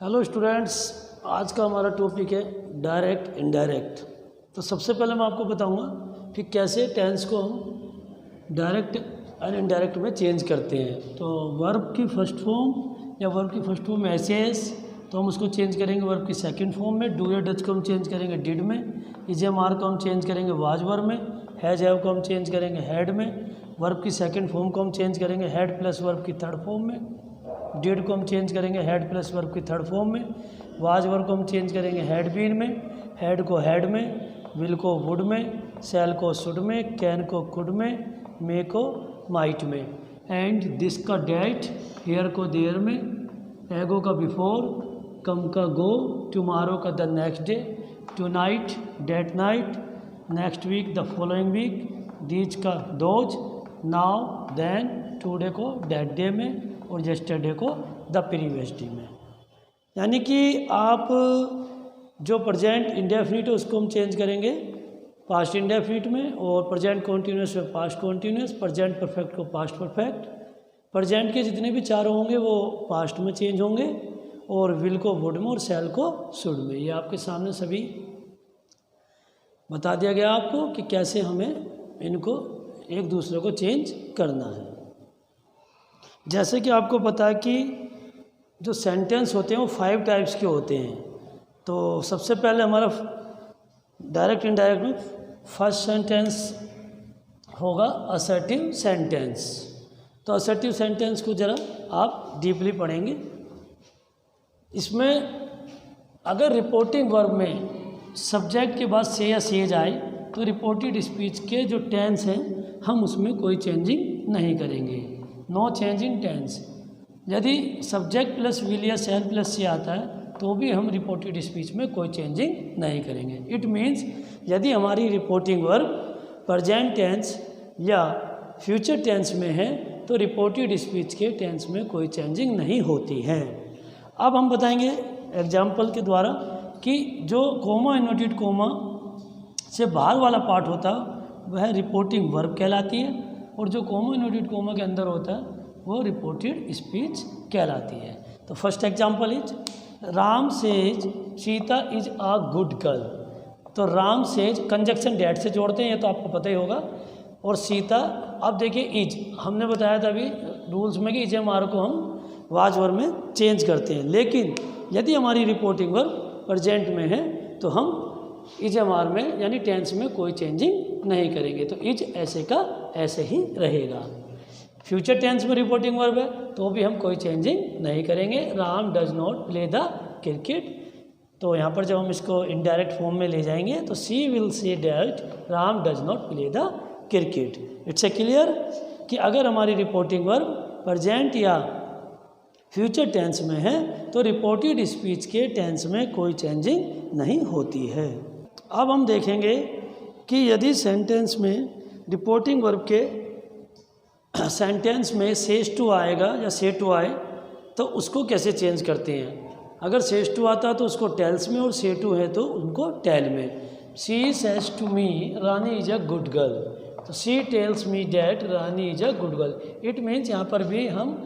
Hello students, आज का हमारा टॉपिक है डायरेक्ट इनडायरेक्ट। तो सबसे पहले मैं आपको बताऊंगा कि कैसे टेंस को हम डायरेक्ट और इनडायरेक्ट में चेंज करते हैं। तो वर्ब की फर्स्ट फॉर्म या वर्ब की फर्स्ट फॉर्म ऐसे है तो हम उसको चेंज करेंगे वर्ब की सेकंड फॉर्म में। डू या डज को हम चेंज करेंगे डिड में। इज एम आर को हम चेंज करेंगे वाज वर्ब में। हैज हैव को हम चेंज करेंगे हैड में। वर्ब की सेकंड फॉर्म को हम चेंज करेंगे हैड प्लस वर्ब की थर्ड फॉर्म में। डिड को हम चेंज करेंगे हैड प्लस वर्ब की थर्ड फॉर्म में। वाज वर्ब को हम चेंज करेंगे हैड बीन में। हैड को हैड में। विल को वुड में। शैल को शुड में। कैन को कुड में। मे को माइट में। एंड दिस का डैट, हेयर को देयर में, एगो का बिफोर, कम का गो, टुमारो का the next day, tonight that night, next week the following week, these का दोज, नाउ देन, टुडे को डेट डे में और यस्टरडे को द प्रीवियस डे में। यानी कि आप जो प्रेजेंट इंडेफिनिट है उसको हम चेंज करेंगे पास्ट इंडेफिनिट में, और प्रेजेंट कॉन्टीन्यूस में पास्ट कॉन्टीन्यूस, प्रेजेंट परफेक्ट को पास्ट परफेक्ट। प्रेजेंट के जितने भी चारों होंगे वो पास्ट में चेंज होंगे, और विल को वुड में और शैल को शुड में। ये आपके सामने सभी बता दिया गया आपको कि कैसे हमें इनको एक दूसरे को चेंज करना है। जैसे कि आपको पता है कि जो सेंटेंस होते हैं वो 5 टाइप्स के होते हैं। तो सबसे पहले हमारा डायरेक्ट इनडायरेक्ट में फर्स्ट सेंटेंस होगा असर्टिव सेंटेंस। तो असर्टिव सेंटेंस को ज़रा आप डीपली पढ़ेंगे। इसमें अगर रिपोर्टिंग वर्ब में सब्जेक्ट के बाद से या सेज आए तो रिपोर्टेड स्पीच के जो टेंस हैं हम उसमें कोई चेंजिंग नहीं करेंगे। No change in tense. यदि सब्जेक्ट प्लस विल या शैल प्लस से आता है तो भी हम रिपोर्टेड स्पीच में कोई चेंजिंग नहीं करेंगे। इट मीन्स यदि हमारी रिपोर्टिंग वर्ब प्रेजेंट टेंस या फ्यूचर टेंस में है तो रिपोर्टेड स्पीच के टेंस में कोई चेंजिंग नहीं होती है। अब हम बताएंगे एग्जाम्पल के द्वारा कि जो कोमा इन्वर्टेड कोमा से बाहर वाला पार्ट होता है वह रिपोर्टिंग वर्ब कहलाती है, और जो कोमा इन्वर्टेड कोमा के अंदर होता है वो रिपोर्टेड स्पीच कहलाती है। तो first example is Ram says Sita is a good girl. तो राम सेज कंजक्शन डैट से जोड़ते हैं, ये तो आपको पता ही होगा। और सीता, अब देखिए इज, हमने बताया था अभी रूल्स में कि इज एम आर को हम वाज वर्ब में चेंज करते हैं, लेकिन यदि हमारी रिपोर्टिंग वर्ब प्रेजेंट में है तो हम इज एम आर में यानी टेंस में कोई चेंजिंग नहीं करेंगे। तो इज ऐसे का ऐसे ही रहेगा। फ्यूचर टेंस में रिपोर्टिंग वर्ब है तो भी हम कोई चेंजिंग नहीं करेंगे। Ram does not play the cricket. तो यहाँ पर जब हम इसको इनडायरेक्ट फॉर्म में ले जाएंगे तो she will say that Ram does not play the cricket. It's a clear कि अगर हमारी रिपोर्टिंग वर्ब प्रेजेंट या फ्यूचर टेंस में है तो रिपोर्टेड स्पीच के टेंस में कोई चेंजिंग नहीं होती है। अब हम देखेंगे कि यदि सेंटेंस में रिपोर्टिंग वर्ब के सेंटेंस में सेज टू आएगा या से टू आए तो उसको कैसे चेंज करते हैं। अगर सेज टू आता है तो उसको टेल्स में, और से टू है तो उनको टेल में। She says to me Rani is a good girl. तो she tells me that Rani is a good girl. It means यहाँ पर भी हम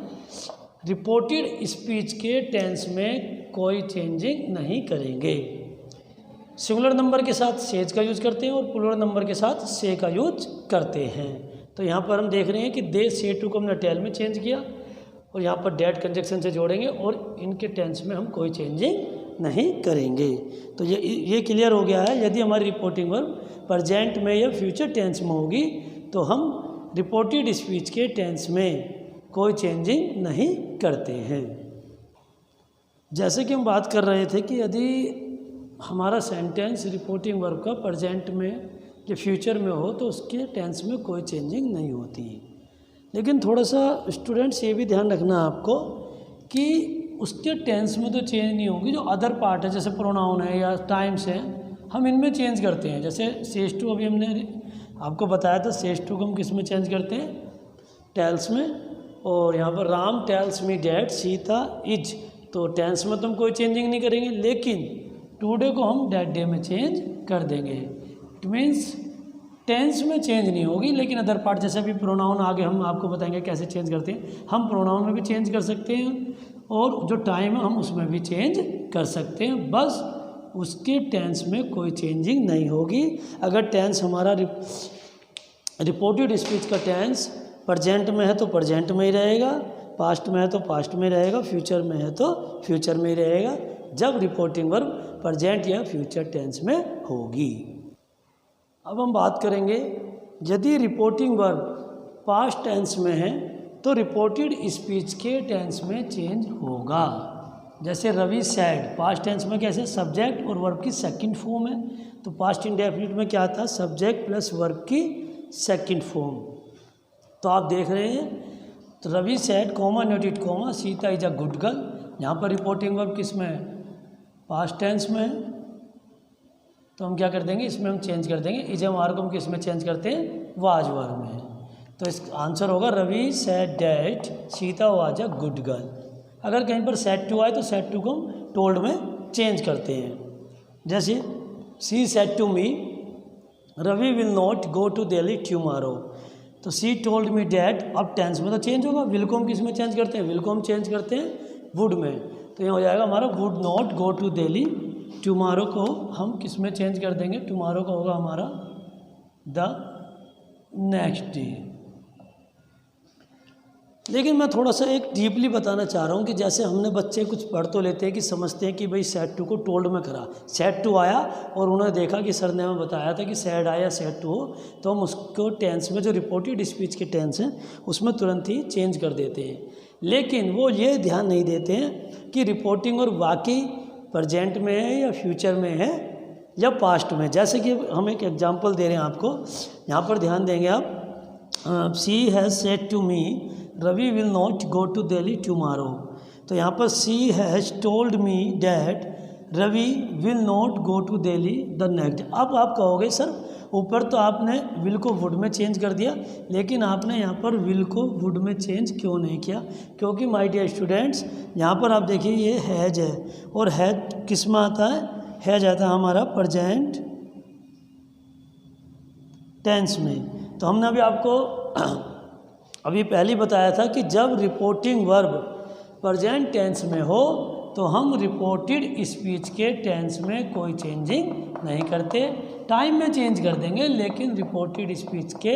रिपोर्टेड स्पीच के टेंस में कोई चेंजिंग नहीं करेंगे। सिंगुलर नंबर के साथ सेज का यूज करते हैं और प्लूरल नंबर के साथ से का यूज करते हैं। तो यहाँ पर हम देख रहे हैं कि दे से टू को हमने टेल में चेंज किया, और यहाँ पर डैट कंजक्शन से जोड़ेंगे, और इनके टेंस में हम कोई चेंजिंग नहीं करेंगे। तो ये क्लियर हो गया है। यदि हमारी रिपोर्टिंग वर्ब प्रेजेंट में या फ्यूचर टेंस में होगी तो हम रिपोर्टेड स्पीच के टेंस में कोई चेंजिंग नहीं करते हैं। जैसे कि हम बात कर रहे थे कि यदि हमारा सेंटेंस रिपोर्टिंग वर्ब का प्रेजेंट में या फ्यूचर में हो तो उसके टेंस में कोई चेंजिंग नहीं होती है। लेकिन थोड़ा सा स्टूडेंट्स ये भी ध्यान रखना है आपको कि उसके टेंस में तो चेंज नहीं होगी, जो अदर पार्ट है जैसे प्रोनाउन है या टाइम्स है हम इनमें चेंज करते हैं। जैसे सेज टू अभी हमने आपको बताया था, सेज टू को हम किस में चेंज करते हैं, टेल्स में। और यहाँ पर Ram tales me that Sita is, तो टेंस में तो हम कोई चेंजिंग नहीं करेंगे, लेकिन टुडे को हम डैट डे में चेंज कर देंगे। इट मीन्स टेंस में चेंज नहीं होगी, लेकिन अदर पार्ट जैसे अभी प्रोनाउन आगे हम आपको बताएंगे कैसे चेंज करते हैं। हम प्रोनाउन में भी चेंज कर सकते हैं और जो टाइम है हम उसमें भी चेंज कर सकते हैं, बस उसके टेंस में कोई चेंजिंग नहीं होगी। अगर टेंस हमारा रिपोर्टेड स्पीच का टेंस प्रेजेंट में है तो प्रेजेंट में ही रहेगा, पास्ट में है तो पास्ट में रहेगा, फ्यूचर में है तो फ्यूचर में ही रहेगा, जब रिपोर्टिंग वर्ब प्रेजेंट या फ्यूचर टेंस में होगी। अब हम बात करेंगे यदि रिपोर्टिंग वर्ब पास्ट टेंस में है तो रिपोर्टेड स्पीच के टेंस में चेंज होगा। जैसे रवि सैड, पास्ट टेंस में कैसे, सब्जेक्ट और वर्ब की सेकंड फॉर्म है, तो पास्ट इंडेफिनिट में क्या था, सब्जेक्ट प्लस वर्ब की सेकंड फॉर्म। तो आप देख रहे हैं, तो Ravi said comma noted comma Sita is a good girl, यहाँ पर रिपोर्टिंग वर्ब किस में है, पास्ट टेंस में है, तो हम क्या कर देंगे, इसमें हम चेंज कर देंगे, इज एम आर को हम किस में चेंज करते हैं, वाज वर्ब में। तो इस आंसर होगा Ravi said that Sita was a good girl. अगर कहीं पर सेड टू आए तो सेड टू को हम टोल्ड में चेंज करते हैं। जैसे she said to me Ravi will not go to Delhi tomorrow, तो सी टोल्ड मी डैट, अब टेंस में तो चेंज होगा, विल को हम किस में चेंज करते हैं, विल को हम चेंज करते हैं वुड में, तो ये हो जाएगा हमारा would not go to Delhi. Tomorrow को हम किस में चेंज कर देंगे, टुमारो का होगा हमारा द नेक्स्ट डे। लेकिन मैं थोड़ा सा एक डीपली बताना चाह रहा हूँ कि जैसे हमने बच्चे कुछ पढ़ तो लेते हैं कि समझते हैं कि भाई सेड टू को टोल्ड में करा, सेड टू आया और उन्होंने देखा कि सर ने हमें बताया था कि सेड आया सेड टू हो, तो हम उसको टेंस में जो रिपोर्टेड स्पीच के टेंस हैं उसमें तुरंत ही चेंज कर देते हैं। लेकिन वो ये ध्यान नहीं देते हैं कि रिपोर्टिंग और वाकई प्रेजेंट में है या फ्यूचर में है या पास्ट में। जैसे कि हम एक एग्जाम्पल दे रहे हैं आपको, यहाँ पर ध्यान देंगे आप, she has said to me Ravi will not go to Delhi tomorrow, तो यहाँ पर she has told me that Ravi will not go to Delhi the next. अब आप कहोगे सर ऊपर तो आपने विल को वुड में चेंज कर दिया, लेकिन आपने यहाँ पर विल को वुड में चेंज क्यों नहीं किया, क्योंकि माय डियर स्टूडेंट्स यहाँ पर आप देखिए ये हैज है, और हैज किस में आता है, हैज आता है हमारा प्रेजेंट टेंस में। तो हमने अभी आपको अभी पहले बताया था कि जब रिपोर्टिंग वर्ब प्रेजेंट टेंस में हो तो हम रिपोर्टेड स्पीच के टेंस में कोई चेंजिंग नहीं करते, टाइम में चेंज कर देंगे, लेकिन रिपोर्टेड स्पीच के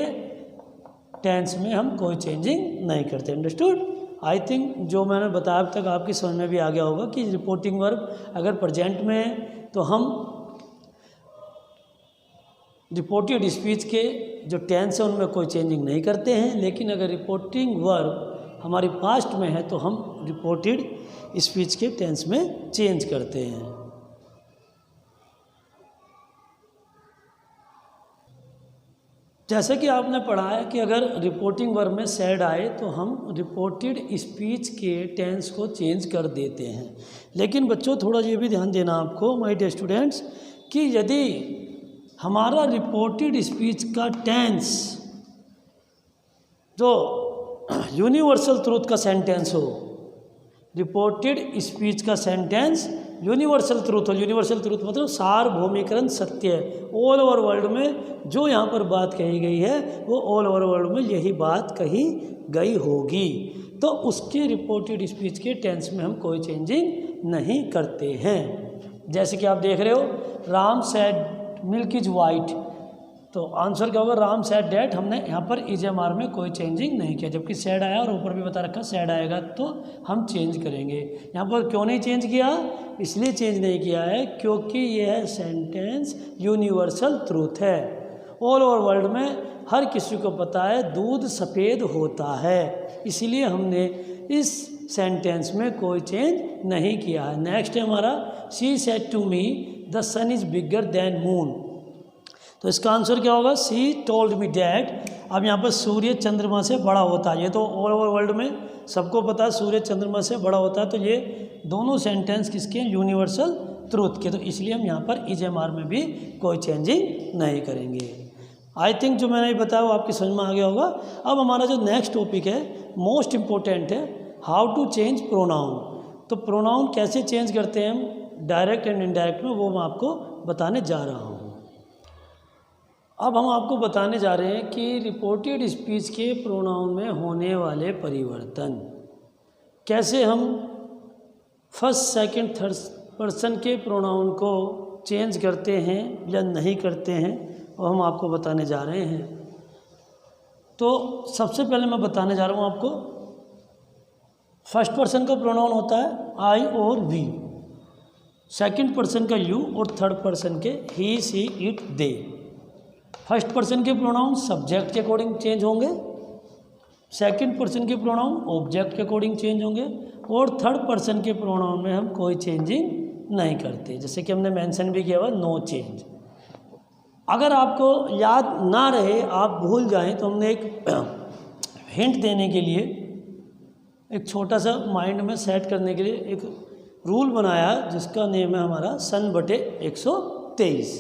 टेंस में हम कोई चेंजिंग नहीं करते। अंडरस्टूड? आई थिंक जो मैंने बताया अब तक आपकी समझ में भी आ गया होगा कि रिपोर्टिंग वर्ब अगर प्रेजेंट में है तो हम रिपोर्टेड स्पीच के जो टेंस है उनमें कोई चेंजिंग नहीं करते हैं, लेकिन अगर रिपोर्टिंग वर्ब हमारी पास्ट में है तो हम रिपोर्टेड स्पीच के टेंस में चेंज करते हैं। जैसे कि आपने पढ़ा है कि अगर रिपोर्टिंग वर्ब में सैड आए तो हम रिपोर्टेड स्पीच के टेंस को चेंज कर देते हैं। लेकिन बच्चों थोड़ा ये भी ध्यान देना आपको माय डियर स्टूडेंट्स कि यदि हमारा रिपोर्टेड स्पीच का टेंस जो यूनिवर्सल ट्रूथ का सेंटेंस हो, रिपोर्टेड स्पीच का सेंटेंस यूनिवर्सल ट्रूथ हो, यूनिवर्सल ट्रूथ मतलब सार्वभौमिकरण सत्य है, ऑल ओवर वर्ल्ड में जो यहाँ पर बात कही गई है वो ऑल ओवर वर्ल्ड में यही बात कही गई होगी, तो उसके रिपोर्टेड स्पीच के टेंस में हम कोई चेंजिंग नहीं करते हैं। जैसे कि आप देख रहे हो Ram said milk is white, तो आंसर क्या होगा, राम सैड डैट, हमने यहाँ पर इजएमआर में कोई चेंजिंग नहीं किया, जबकि सैड आया और ऊपर भी बता रखा सैड आएगा तो हम चेंज करेंगे। यहाँ पर क्यों नहीं चेंज किया, इसलिए चेंज नहीं किया है क्योंकि यह सेंटेंस यूनिवर्सल ट्रूथ है, ऑल ओवर वर्ल्ड में हर किसी को पता है दूध सफ़ेद होता है, इसलिए हमने इस सेंटेंस में कोई चेंज नहीं किया है। नेक्स्ट है हमारा she said to me the sun is bigger than moon, तो इसका आंसर क्या होगा, सी टोल्ड मी डैट। अब यहाँ पर सूर्य चंद्रमा से बड़ा होता है, ये तो ऑल ओवर वर्ल्ड में सबको पता है सूर्य चंद्रमा से बड़ा होता है, तो ये दोनों सेंटेंस किसके हैं, यूनिवर्सल ट्रूथ के, तो इसलिए हम यहाँ पर इजएमआर में भी कोई चेंजिंग नहीं करेंगे। आई थिंक जो मैंने बताया वो आपकी समझ में आ गया होगा। अब हमारा जो नेक्स्ट टॉपिक है मोस्ट इम्पोर्टेंट है, हाउ टू चेंज प्रोनाउन। तो प्रोनाउन कैसे चेंज करते हैं हम डायरेक्ट एंड इनडायरेक्ट में, वो मैं आपको बताने जा रहा हूँ। अब हम आपको बताने जा रहे हैं कि रिपोर्टेड स्पीच के प्रोनाउन में होने वाले परिवर्तन कैसे हम फर्स्ट सेकंड थर्ड पर्सन के प्रोनाउन को चेंज करते हैं या नहीं करते हैं, वो हम आपको बताने जा रहे हैं। तो सबसे पहले मैं बताने जा रहा हूँ आपको, फर्स्ट पर्सन का प्रोनाउन होता है आई और वी, सेकंड पर्सन का यू और थर्ड पर्सन के he she it they. First person के प्रोनाउन सब्जेक्ट के अकॉर्डिंग चेंज होंगे, सेकंड पर्सन के प्रोनाउन ऑब्जेक्ट के अकॉर्डिंग चेंज होंगे, और थर्ड पर्सन के प्रोनाउन में हम कोई चेंजिंग नहीं करते, जैसे कि हमने मेंशन भी किया हुआ नो चेंज। अगर आपको याद ना रहे, आप भूल जाएं, तो हमने एक हिंट देने के लिए, एक छोटा सा माइंड में सेट करने के लिए एक रूल बनाया जिसका नेम है हमारा सन बटे 123।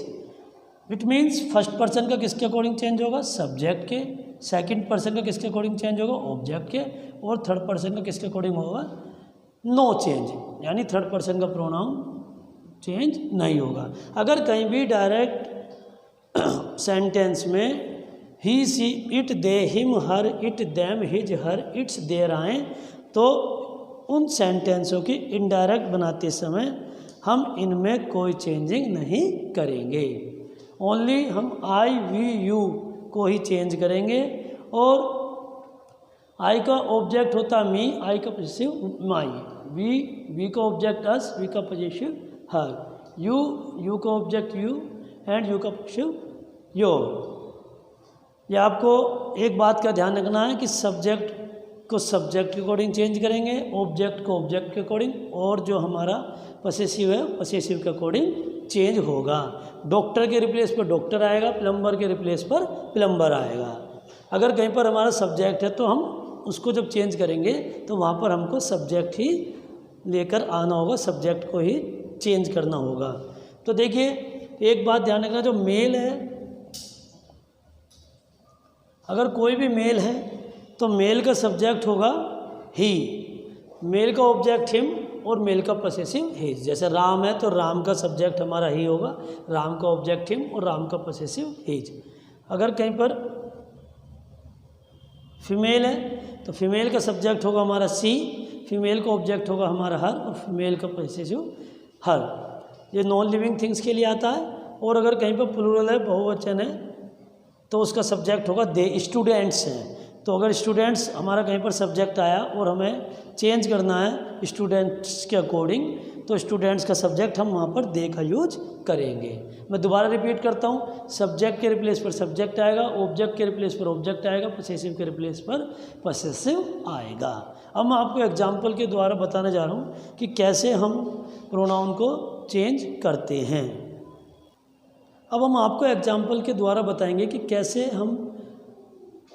इट मीन्स फर्स्ट पर्सन का किसके अकॉर्डिंग चेंज होगा, सब्जेक्ट के, सेकंड पर्सन का किसके अकॉर्डिंग चेंज होगा, ऑब्जेक्ट के, और थर्ड पर्सन का किसके अकॉर्डिंग होगा, नो चेंज, यानी थर्ड पर्सन का प्रोनाउन चेंज नहीं होगा। अगर कहीं भी डायरेक्ट सेंटेंस में he she it they him her it them his her its their आए, तो उन सेंटेंसों की इनडायरेक्ट बनाते समय हम इनमें कोई चेंजिंग नहीं करेंगे, ओनली हम आई वी यू को ही चेंज करेंगे। और आई का ऑब्जेक्ट होता मी, आई का पॉजिटिव माई, वी का ऑब्जेक्ट अस, वी का पॉजिटिव हर, यू का ऑब्जेक्ट यू, एंड यू का पॉजिटिव योर। ये आपको एक बात का ध्यान रखना है कि सब्जेक्ट को सब्जेक्ट के अकॉर्डिंग चेंज करेंगे, ऑब्जेक्ट को ऑब्जेक्ट के अकॉर्डिंग, और जो हमारा पॉसेसिव है पॉसेसिव के अकॉर्डिंग चेंज होगा। डॉक्टर के रिप्लेस पर डॉक्टर आएगा, प्लम्बर के रिप्लेस पर प्लम्बर आएगा। अगर कहीं पर हमारा सब्जेक्ट है तो हम उसको जब चेंज करेंगे तो वहाँ पर हमको सब्जेक्ट ही लेकर आना होगा, सब्जेक्ट को ही चेंज करना होगा। तो देखिए एक बात ध्यान रखना, जो मेल है, अगर कोई भी मेल है तो मेल का सब्जेक्ट होगा ही, मेल का ऑब्जेक्ट हिम, और मेल का पॉसेसिव हिज। जैसे राम है तो राम का सब्जेक्ट हमारा ही होगा, राम का ऑब्जेक्ट हिम और राम का पॉसेसिव हिज। अगर कहीं पर फीमेल है तो फीमेल का सब्जेक्ट होगा हमारा सी, फीमेल का ऑब्जेक्ट होगा हमारा हर, और फीमेल का पॉसेसिव हर। ये नॉन लिविंग थिंग्स के लिए आता है। और अगर कहीं पर प्लूरल है, बहुवचन है, तो उसका सब्जेक्ट होगा दे। स्टूडेंट्स हैं तो अगर स्टूडेंट्स हमारा कहीं पर सब्जेक्ट आया और हमें चेंज करना है स्टूडेंट्स के अकॉर्डिंग, तो स्टूडेंट्स का सब्जेक्ट हम वहाँ पर दे का यूज करेंगे। मैं दोबारा रिपीट करता हूँ, सब्जेक्ट के रिप्लेस पर सब्जेक्ट आएगा, ऑब्जेक्ट के रिप्लेस पर ऑब्जेक्ट आएगा, पॉसेसिव के रिप्लेस पर पॉसेसिव आएगा। अब मैं आपको एग्जाम्पल के द्वारा बताने जा रहा हूँ कि कैसे हम प्रोनाउन को चेंज करते हैं। अब हम आपको एग्जाम्पल के द्वारा बताएंगे कि कैसे हम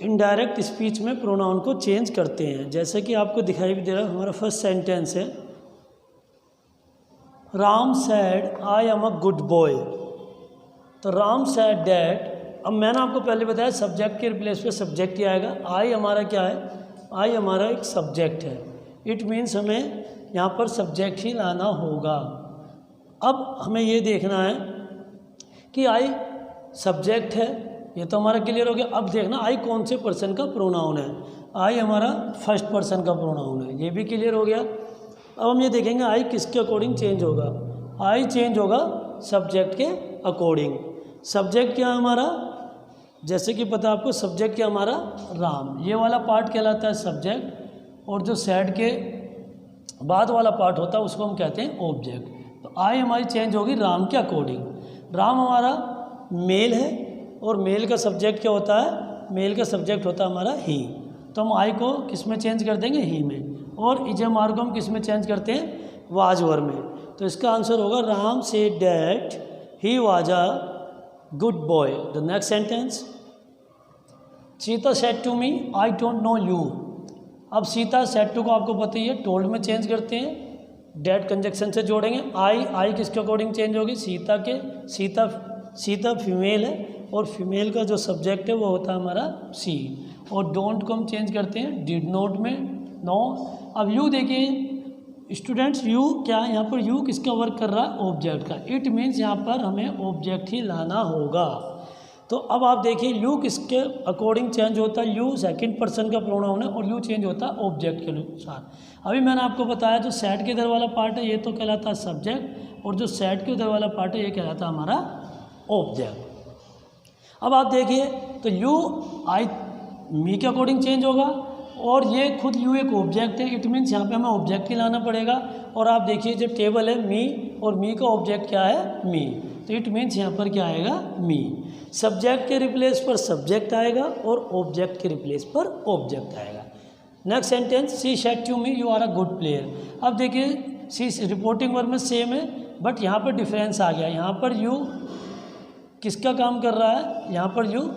इनडायरेक्ट स्पीच में प्रोनाउन को चेंज करते हैं। जैसे कि आपको दिखाई भी दे रहा है, हमारा फर्स्ट सेंटेंस है, Ram sad I am a good boy. तो राम सैड डैट, अब मैंने आपको पहले बताया सब्जेक्ट के रिप्लेस पे सब्जेक्ट ही आएगा। आई हमारा क्या है, आई हमारा एक सब्जेक्ट है, इट मीन्स हमें यहाँ पर सब्जेक्ट ही लाना होगा। अब हमें ये देखना है कि आई सब्जेक्ट है, ये तो हमारा क्लियर हो गया। अब देखना आई कौन से पर्सन का प्रोनाउन है, आई हमारा फर्स्ट पर्सन का प्रोनाउन है, ये भी क्लियर हो गया। अब हम ये देखेंगे आई किसके अकॉर्डिंग चेंज होगा, आई चेंज होगा सब्जेक्ट के अकॉर्डिंग। सब्जेक्ट क्या हमारा, जैसे कि पता आपको सब्जेक्ट क्या हमारा राम, ये वाला पार्ट कहलाता है सब्जेक्ट, और जो सैड के बाद वाला पार्ट होता है उसको हम कहते हैं ऑब्जेक्ट। तो आई हमारी चेंज होगी राम के अकॉर्डिंग। राम हमारा मेल है और मेल का सब्जेक्ट क्या होता है, मेल का सब्जेक्ट होता है हमारा ही, तो हम आई को किस में चेंज कर देंगे, ही में। और इजमार को हम किस में चेंज करते हैं, वाजवर में। तो इसका आंसर होगा Ram said that he was a good boy. The next sentence, Sita said to me I don't know you. अब सीता सेड टू को आपको पता ही है, टोल्ड में चेंज करते हैं, डैट कंजक्शन से जोड़ेंगे। आई किसके अकॉर्डिंग चेंज होगी, सीता के। सीता फीमेल है और फीमेल का जो सब्जेक्ट है वो होता है हमारा सी। और डोंट को हम चेंज करते हैं डिड नॉट में, नो। अब यू देखिए स्टूडेंट्स, यू क्या है यहाँ पर, यू किसका वर्क कर रहा है, ऑब्जेक्ट का। इट मीन्स यहाँ पर हमें ऑब्जेक्ट ही लाना होगा। तो अब आप देखिए यू किसके अकॉर्डिंग चेंज होता है, यू सेकंड पर्सन का प्रोनाउन है और यू चेंज होता है ऑब्जेक्ट के अनुसार। अभी मैंने आपको बताया जो सेट के इधर वाला पार्ट है ये तो कहलाता है सब्जेक्ट और जो सेट के उधर वाला पार्ट है ये कहलाता है हमारा ऑब्जेक्ट। अब आप देखिए तो यू आई मी के अकॉर्डिंग चेंज होगा और ये खुद यू एक ऑब्जेक्ट है, इट मीन्स यहाँ पे हमें ऑब्जेक्ट ही लाना पड़ेगा। और आप देखिए जब टेबल है मी और मी का ऑब्जेक्ट क्या है मी, तो इट मीन्स यहाँ पर क्या आएगा मी। सब्जेक्ट के रिप्लेस पर सब्जेक्ट आएगा और ऑब्जेक्ट के रिप्लेस पर ऑब्जेक्ट आएगा। Next sentence, she said to me you are a good player. अब देखिए सी रिपोर्टिंग वर्ब में सेम है बट यहाँ पर डिफरेंस आ गया। यहाँ पर यू किसका काम कर रहा है, यहाँ पर यू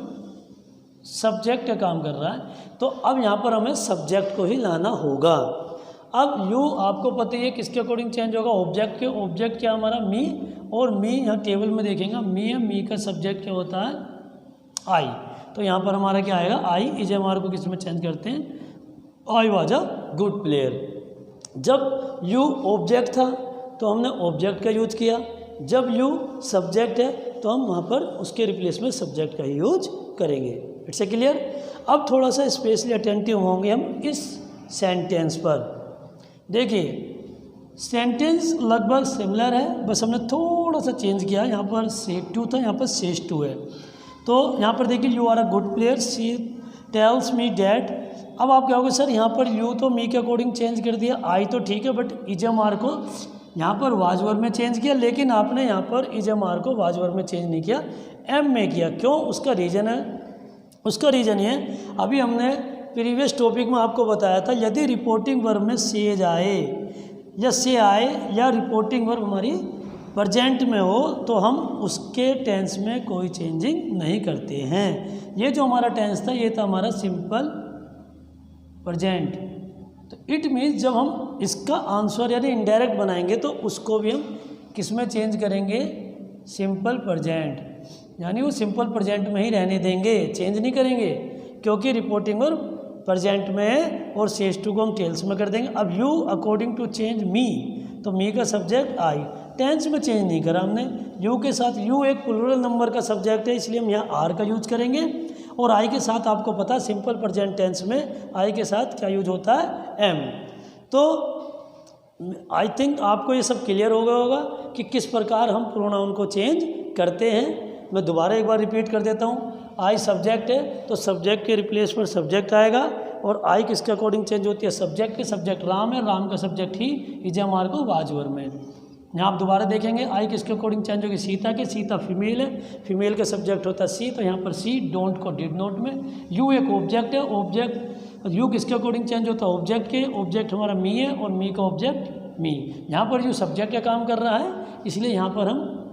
सब्जेक्ट का काम कर रहा है, तो अब यहाँ पर हमें सब्जेक्ट को ही लाना होगा। अब यू आपको पता ही है किसके अकॉर्डिंग चेंज होगा, ऑब्जेक्ट के। ऑब्जेक्ट क्या हमारा मी, और मी यहाँ टेबल में देखेंगे मी है, मी का सब्जेक्ट क्या होता है आई, तो यहाँ पर हमारा क्या आएगा आई। इज हमारे को किस में चेंज करते हैं, I was a good player. जब यू ऑब्जेक्ट था तो हमने ऑब्जेक्ट का यूज किया, जब यू सब्जेक्ट है तो हम वहाँ पर उसके रिप्लेस में सब्जेक्ट का ही यूज करेंगे। It's a clear. अब थोड़ा सा स्पेशली अटेंटिव होंगे हम इस सेंटेंस पर। देखिए सेंटेंस लगभग सिमिलर है, बस हमने थोड़ा सा चेंज किया। यहाँ पर सेड टू था, यहाँ पर सेज टू है। तो यहाँ पर देखिए you are a good player, she tells me that. अब आप क्या होगे सर, यहाँ पर यू तो मी के अकॉर्डिंग चेंज कर दिया, आई तो ठीक है बट इजमार को यहाँ पर वाज वर्ब में चेंज किया, लेकिन आपने यहाँ पर इजमार को वाज वर्ब में चेंज नहीं किया, एम में किया। क्यों, उसका रीज़न है, उसका रीज़न ये अभी हमने प्रीवियस टॉपिक में आपको बताया था, यदि रिपोर्टिंग वर्ब में सेज आए या से आए या रिपोर्टिंग वर्ब हमारी प्रेजेंट में हो तो हम उसके टेंस में कोई चेंजिंग नहीं करते हैं। ये जो हमारा टेंस था ये था हमारा सिंपल प्रेजेंट। तो इट मीन्स जब हम इसका आंसर यानी इनडायरेक्ट बनाएंगे तो उसको भी हम किस में चेंज करेंगे, सिंपल प्रेजेंट, यानी वो सिंपल प्रेजेंट में ही रहने देंगे, चेंज नहीं करेंगे, क्योंकि रिपोर्टिंग वर्ब प्रेजेंट में है और सेज टू को हम टेल्स में कर देंगे। अब यू अकॉर्डिंग टू चेंज मी, तो मी का सब्जेक्ट आई, टेंस में चेंज नहीं करा हमने। यू के साथ, यू एक प्लूरल नंबर का सब्जेक्ट है इसलिए हम यहाँ आर का यूज करेंगे, और आई के साथ आपको पता है सिंपल प्रेजेंट टेंस में आई के साथ क्या यूज होता है, एम। तो आई थिंक आपको ये सब क्लियर हो गया होगा कि किस प्रकार हम प्रोनाउन को चेंज करते हैं। मैं दोबारा एक बार रिपीट कर देता हूँ, आई सब्जेक्ट है तो सब्जेक्ट के रिप्लेस पर सब्जेक्ट आएगा, और आई किसके अकॉर्डिंग चेंज होती है, सब्जेक्ट के। सब्जेक्ट राम है, राम का सब्जेक्ट ही इजमार को वाज वर्ब में। यहाँ आप दोबारा देखेंगे आई किसके अकॉर्डिंग चेंज होगी, सीता के। सीता फीमेल है, फीमेल का सब्जेक्ट होता है सी, तो यहाँ पर सी डोंट को डिड नॉट में। यू एक ऑब्जेक्ट है, ऑब्जेक्ट यू किसके अकॉर्डिंग चेंज होता है, ऑब्जेक्ट के। ऑब्जेक्ट हमारा मी है और मी का ऑब्जेक्ट मी। यहाँ पर यू सब्जेक्ट का काम कर रहा है इसलिए यहाँ पर हम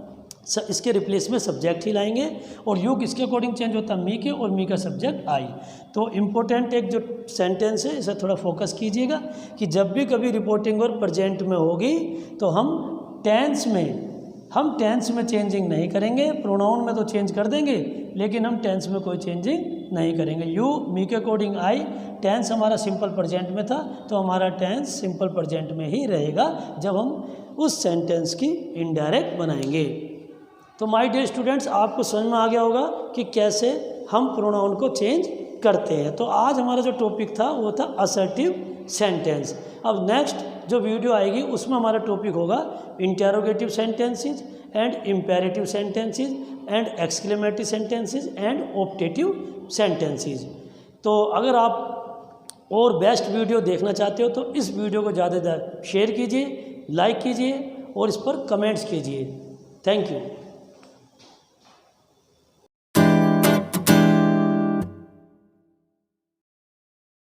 इसके रिप्लेस में सब्जेक्ट ही लाएंगे, और यू किसके अकॉर्डिंग चेंज होता है, मी के, और मी का सब्जेक्ट आई। तो इम्पोर्टेंट एक जो सेंटेंस है इसे थोड़ा फोकस कीजिएगा कि जब भी कभी रिपोर्टिंग वर्ब प्रेजेंट में होगी तो हम टेंस में चेंजिंग नहीं करेंगे। प्रोनाउन में तो चेंज कर देंगे लेकिन हम टेंस में कोई चेंजिंग नहीं करेंगे। यू मी के अकॉर्डिंग आई, टेंस हमारा सिंपल प्रेजेंट में था तो हमारा टेंस सिंपल प्रेजेंट में ही रहेगा जब हम उस सेंटेंस की इनडायरेक्ट बनाएंगे। तो माय डियर स्टूडेंट्स, आपको समझ में आ गया होगा कि कैसे हम प्रोनाउन को चेंज करते हैं। तो आज हमारा जो टॉपिक था वो था असर्टिव सेंटेंस। अब नेक्स्ट जो वीडियो आएगी उसमें हमारा टॉपिक होगा interrogative sentences and imperative sentences and exclamatory sentences and optative sentences. तो अगर आप और बेस्ट वीडियो देखना चाहते हो तो इस वीडियो को ज़्यादा से ज़्यादा शेयर कीजिए, लाइक कीजिए और इस पर कमेंट्स कीजिए। Thank you.